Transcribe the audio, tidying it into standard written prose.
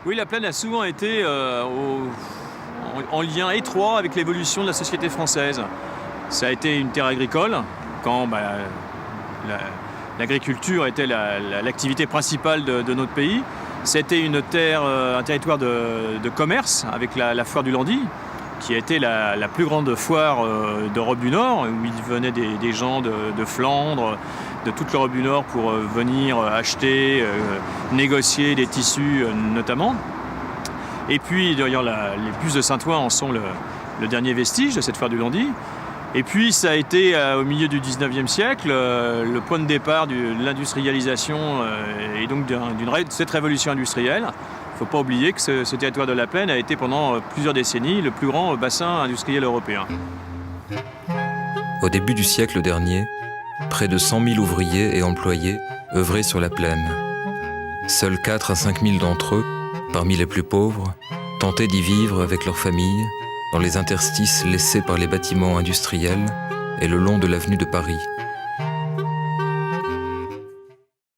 Oui, la plaine a souvent été en lien étroit avec l'évolution de la société française. Ça a été une terre agricole, quand la- l'agriculture était l'activité principale de notre pays. C'était une terre, un territoire de commerce avec la foire du Landy, qui a été la plus grande foire d'Europe du Nord, où il venait des gens de Flandre, de toute l'Europe du Nord pour venir acheter, négocier des tissus notamment. Et puis d'ailleurs les puces de Saint-Ouen en sont le dernier vestige de cette foire du Landy. Et puis ça a été au milieu du 19e siècle le point de départ de l'industrialisation et donc de cette révolution industrielle. Il ne faut pas oublier que ce territoire de la Plaine a été pendant plusieurs décennies le plus grand bassin industriel européen. Au début du siècle dernier, près de 100 000 ouvriers et employés œuvraient sur la plaine. Seuls 4 à 5 000 d'entre eux, parmi les plus pauvres, tentaient d'y vivre avec leurs familles, dans les interstices laissés par les bâtiments industriels et le long de l'avenue de Paris,